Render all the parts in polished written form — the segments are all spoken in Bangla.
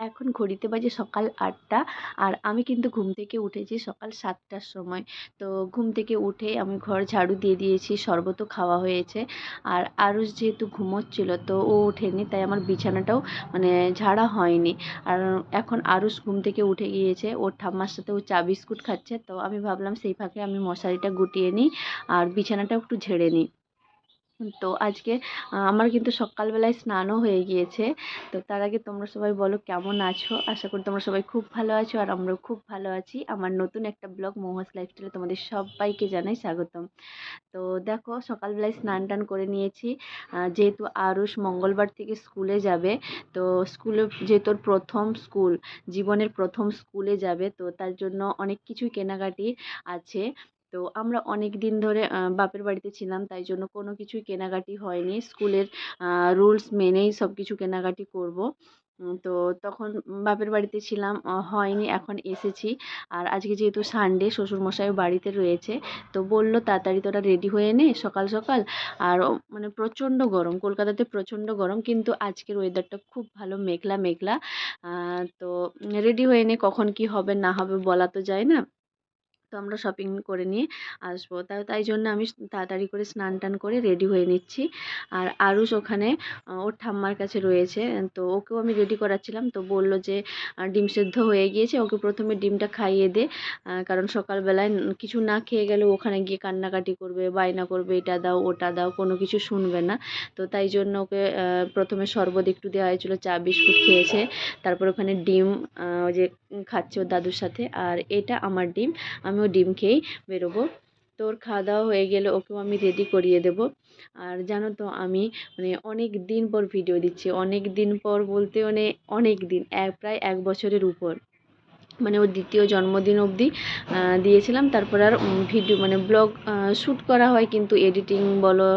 এখন ঘড়িতে বাজে সকাল ৮টা। আর আমি কিন্তু ঘুম থেকে উঠেছি সকাল ৭টার সময়। তো ঘুম থেকে উঠে আমি ঘর ঝাড়ু দিয়ে দিয়েছি, শরবতও খাওয়া হয়েছে। আর আরুষ যেহেতু ঘুমোচ্ছিল তো ও ওঠেনি, তাই আমার বিছানাটাও মানে ঝাড়া হয়নি। আর এখন আরুষ ঘুম থেকে উঠে গিয়েছে, ওর ঠাম্মার সাথে ও চা বিস্কুট খাচ্ছে। তো আমি ভাবলাম সেই ফাঁকে আমি মশারিটা গুটিয়ে নিই আর বিছানাটাও একটু ঝেড়ে নিই। তো আজকে আমার কিন্তু সকালবেলায় স্নানও হয়ে গিয়েছে। তো তার আগে তোমরা সবাই বলো কেমন আছো? আশা করি তোমরা সবাই খুব ভালো আছো আর আমরাও খুব ভালো আছি। আমার নতুন একটা ব্লগ মৌহাস লাইফস্টাইলে তোমাদের সবাইকে জানাই স্বাগতম। তো দেখো সকালবেলায় স্নান টান করে নিয়েছি। যেহেতু আরুষ মঙ্গলবার থেকে স্কুলে যাবে, তো স্কুলে যেহেতু ওর প্রথম স্কুল, জীবনের প্রথম স্কুলে যাবে, তো তার জন্য অনেক কিছুই কেনাকাটি আছে। তো আমরা অনেক দিন ধরে বাপের বাড়িতে ছিলাম, তাই জন্য কোনো কিছুই কেনাকাটি হয়নি। স্কুলের রুলস মেনেই সব কিছু কেনাকাটি করব। তো তখন বাপের বাড়িতে ছিলাম, হয়নি, এখন এসেছি। আর আজকে যেহেতু সানডে, শ্বশুরমশাইও বাড়িতে রয়েছে, তো বলল তাড়াতাড়ি তোরা রেডি হয়ে নে সকাল সকাল। আর মানে প্রচণ্ড গরম, কলকাতাতে প্রচণ্ড গরম, কিন্তু আজকের ওয়েদারটা খুব ভালো, মেঘলা মেঘলা। তো রেডি হয়ে নে, কখন কি হবে না হবে বলা তো যায় না। তো আমরা শপিং করে নিয়ে আসবো, তাই জন্য আমি তাড়াতাড়ি করে স্নান টান করে রেডি হয়ে নিচ্ছি। আর আরুষ ওখানে ওর ঠাম্মার কাছে রয়েছে, তো ওকেও আমি রেডি করাচ্ছিলাম। তো বলল যে ডিম সেদ্ধ হয়ে গিয়েছে, ওকে প্রথমে ডিমটা খাইয়ে দে। কারণ সকালবেলায় কিছু না খেয়ে গেলে ওখানে গিয়ে কান্নাকাটি করবে, বায়না করবে, এটা দাও ওটা দাও, কোনো কিছু শুনবে না। তো তাই জন্য ওকে প্রথমে শরবত একটু দেওয়া হয়েছিল, চা বিস্কুট খেয়েছে। তারপর ওখানে ডিম ওই যে খাচ্ছে ওর দাদুর সাথে। আর এটা আমার ডিম, আমিও ডিম খেয়েই বেরোবো। তো ওর খাওয়া দাওয়া হয়ে গেলে ওকেও আমি রেডি করিয়ে দেব। আর জানো তো আমি মানে অনেক দিন পর ভিডিও দিচ্ছি, অনেক দিন পর বলতে মানে অনেক দিন, প্রায় 1 বছরের উপর। মানে ওর দ্বিতীয় জন্মদিন অবধি দিয়েছিলাম, তারপর আর ভিডিও মানে ব্লগ শ্যুট করা হয়, কিন্তু এডিটিং বলো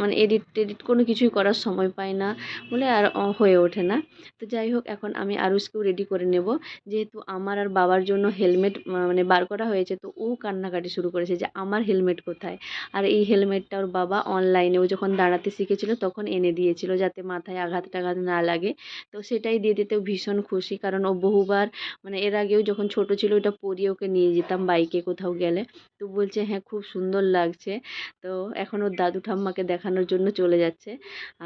মানে এডিট কোনো কিছুই করার সময় পাই না বলে আর হয়ে ওঠে না। তো যাই হোক, এখন আমি আরুষকেও রেডি করে নেব। যেহেতু আমার আর বাবার জন্য হেলমেট মানে বার করা হয়েছে, তো ও কান্নাকাটি শুরু করেছে যে আমার হেলমেট কোথায়। আর এই হেলমেটটা ওর বাবা অনলাইনে ও যখন দাঁড়াতে শিখেছিল তখন এনে দিয়েছিল, যাতে মাথায় আঘাত টাঘাত না লাগে। তো সেটাই দিয়ে দিতেও ভীষণ খুশি, কারণ ও বহুবার মানে এর আগেও যখন ছোট ছিল ওটা পরিয়ে ওকে নিয়ে যেতাম বাইকে কোথাও গেলে। তো বলছে হ্যাঁ খুব সুন্দর লাগছে। তো এখন ওর দাদু ঠাম্মাকে দেখানোর জন্য চলে যাচ্ছে।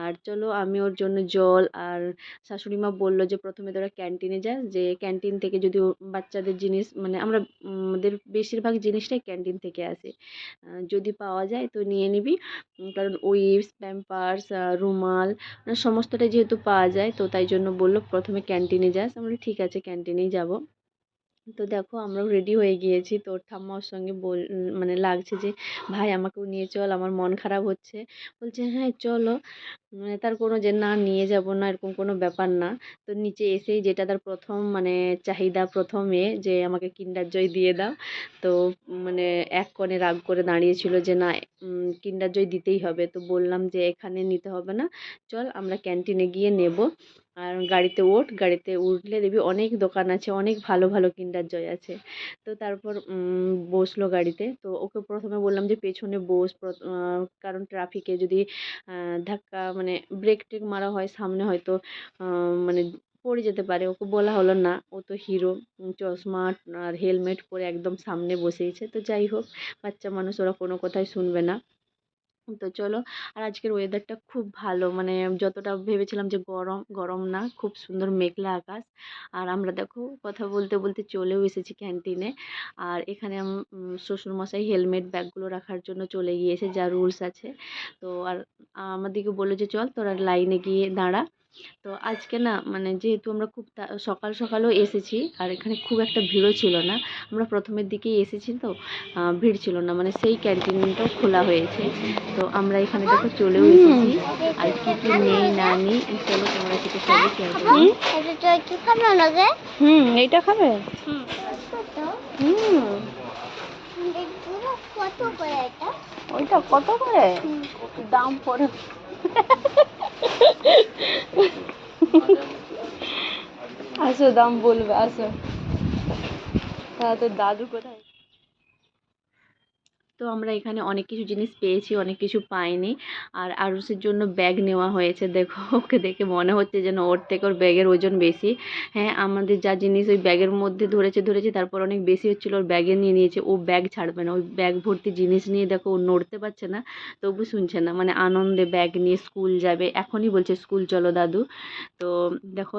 আর চলো আমি ওর জন্য জল আর শাশুড়ি মা বললো যে প্রথমে তোরা ক্যান্টিনে যাস, যে ক্যান্টিন থেকে যদি বাচ্চাদের জিনিস মানে আমরা আমাদের বেশিরভাগ জিনিসটাই ক্যান্টিন থেকে আসে, যদি পাওয়া যায় তো নিয়ে নিবি। কারণ উইপস, প্যাম্পার্স, রুমাল সমস্তটাই যেহেতু পাওয়া যায়, তো তাই জন্য বললো প্রথমে ক্যান্টিনে যাস। আমরা ঠিক আছে ক্যান্টিনেই যাব। তো দেখো আমরাও রেডি হয়ে গিয়েছি। তো ওর ঠাম্মা ওর সঙ্গে মানে লাগছে যে ভাই আমাকেও নিয়ে চল, আমার মন খারাপ হচ্ছে। বলছে হ্যাঁ চলো। মানে তার কোনো যে না নিয়ে যাব না এরকম কোনো ব্যাপার না। তো নিচে এসেই যেটা তার প্রথম মানে চাহিদা, প্রথম যে আমাকে কিন্ডার জয় দিয়ে দাও। তো মানে এক কোণে রাগ করে দাঁড়িয়েছিল যে না কিন্ডার জয় দিতেই হবে। তো বললাম যে এখানে নিতে হবে না, চল আমরা ক্যান্টিনে গিয়ে নেব। আর গাড়িতে ওঠ, গাড়িতে উঠলে দেখবি অনেক দোকান আছে, অনেক ভালো ভালো কিন্ডার জয় আছে। তো তারপর বসলো গাড়িতে। তো ওকে প্রথমে বললাম যে পেছনে বস, কারণ ট্রাফিকে যদি ধাক্কা মানে ব্রেক টেক মারা হয় সামনে, হয়তো মানে পড়ে যেতে পারে। ওকে বলা হলো না, ও তো হিরো, চশমা আর হেলমেট পরে একদম সামনে বসেইছে। তো যাই হোক, বাচ্চা মানুষ, ওরা কোনো কথাই শুনবে না। তো চলো। আর আজকের ওয়েদারটা খুব ভালো, মানে যতটা ভেবেছিলাম যে গরম, গরম না, খুব সুন্দর মেঘলা আকাশ। আর আমরা দেখো কথা বলতে বলতে চলেও এসেছি ক্যান্টিনে। আর এখানে শ্বশুরমশাই হেলমেট ব্যাগগুলো রাখার জন্য চলে গিয়েছে, যা রুলস আছে। তো আর আমাদেরকে বললো যে চল তোরা লাইনে গিয়ে দাঁড়া। তো আজকে না মানে যেহেতু আমরা খুব সকাল সকালও এসেছি, আর এখানে খুব একটা ভিড়ও ছিল না। আমরা প্রথমের দিকেই এসেছি, তো ভিড় ছিল না, মানে সেই ক্যান্টিনটাও খোলা হয়েছে। তো আমরা এখানে দেখো চলেও এসেছি। আর কি কি নেই না নেই চলো তোমাদের সাথে সবই শেয়ার করবো। এইটা খাবে? হুম। ওইটা কত করে? দাম পড়ে। আসো দাম বলবে, আসো। তো দাদু কোথায়? তো আমরা এখানে অনেক কিছু জিনিস পেয়েছি, অনেক কিছু পাইনি। আর আরুষের জন্য ব্যাগ নেওয়া হয়েছে। দেখো ওকে দেখে মনে হচ্ছে যেন ওর থেকে ওর ব্যাগের ওজন বেশি। হ্যাঁ, আমাদের যা জিনিস ওই ব্যাগের মধ্যে ধরেছে, তারপর অনেক বেশি হচ্ছিল, ওর ব্যাগে নিয়ে নিয়েছে। ও ব্যাগ ছাড়বে না, ওই ব্যাগ ভর্তি জিনিস নিয়ে দেখো ও নড়তে পারছে না, তবু শুনছে না, মানে আনন্দে ব্যাগ নিয়ে স্কুল যাবে। এখনই বলছে স্কুল চলো দাদু। তো দেখো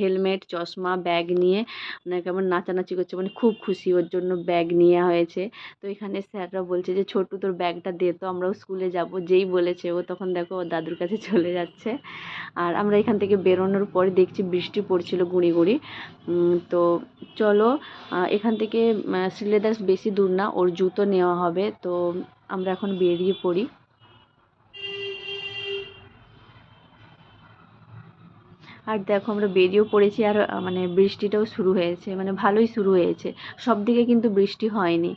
হেলমেট, চশমা, ব্যাগ নিয়ে মানে কেমন নাচানাচি করছে, মানে খুব খুশি, ওর জন্য ব্যাগ নেওয়া হয়েছে। তো এখানে স্যাররা বলছে যে ছোটু তোর ব্যাগটা দে, তো আমরাও স্কুলে যাব। যেই বলেছে ও তখন দেখো ওর দাদুর কাছে চলে যাচ্ছে। আর আমরা এখান থেকে বেরোনোর পরে দেখছি বৃষ্টি পড়ছিল গুঁড়ি গুঁড়ি। তো চলো, এখান থেকে শ্রীলেদার্স বেশি দূর না, ওর জুতো নেওয়া হবে। তো আমরা এখন বেরিয়ে পড়ি। আর দেখো আমরা বেরিয়েও পড়েছি, আর মানে বৃষ্টিটাও শুরু হয়েছে, মানে ভালোই শুরু হয়েছে। সব দিকে কিন্তু বৃষ্টি হয়নি।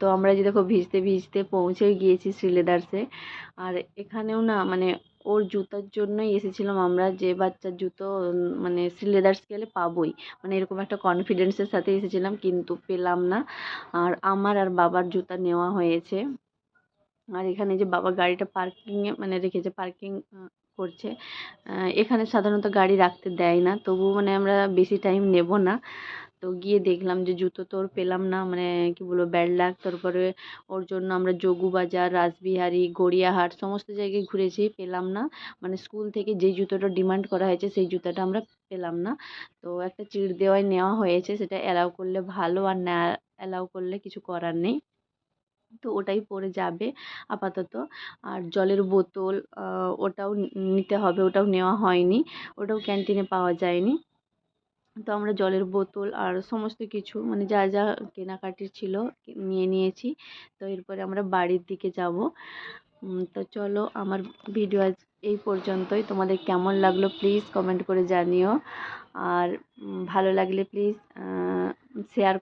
তো আমরা যে দেখো ভিজতে ভিজতে পৌঁছে গিয়েছি শ্রীলেদার্সে। আর এখানেও না মানে ওর জুতার জন্যই এসেছিলাম আমরা, যে বাচ্চার জুতো মানে শ্রীলেদার্স গেলে পাবোই, মানে এরকম একটা কনফিডেন্সের সাথে এসেছিলাম, কিন্তু পেলাম না। আর আমার আর বাবার জুতা নেওয়া হয়েছে। আর এখানে যে বাবা গাড়িটা পার্কিংয়ে মানে রেখেছে, পার্কিং করছে। এখানে সাধারণত গাড়ি রাখতে দেয় না, তবুও মানে আমরা বেশি টাইম নেব না। তো গিয়ে দেখলাম যে জুতো তো ওর পেলাম না, মানে কি বলবো, ব্যাড লাক। তারপরে ওর জন্য আমরা যোগুবাজার, রাসবিহারী, গড়িয়াহাট সমস্ত জায়গায় ঘুরেছি, পেলাম না। মানে স্কুল থেকে যেই জুতোটা ডিমান্ড করা হয়েছে সেই জুতোটা আমরা পেলাম না। তো একটা চিড় দেওয়ায় নেওয়া হয়েছে, সেটা অ্যালাউ করলে ভালো, আর না অ্যালাউ করলে কিছু করার নেই। তো ওটাই পরে যাবে আপাতত। আর জলের বোতল ওটাও নিতে হবে, ওটাও নেওয়া হয়নি, ওটাও ক্যান্টিনে পাওয়া যায়নি। তো আমরা জলের বোতল আর সমস্ত কিছু মানে যা যা কেনাকাটির ছিল নিয়ে নিয়েছি। তো এরপরে আমরা বাড়ির দিকে যাব। তো চলো, আমার ভিডিও আজ এই পর্যন্তই। তোমাদের কেমন লাগলো প্লিজ কমেন্ট করে জানিও। আর ভালো লাগলে প্লিজ শেয়ার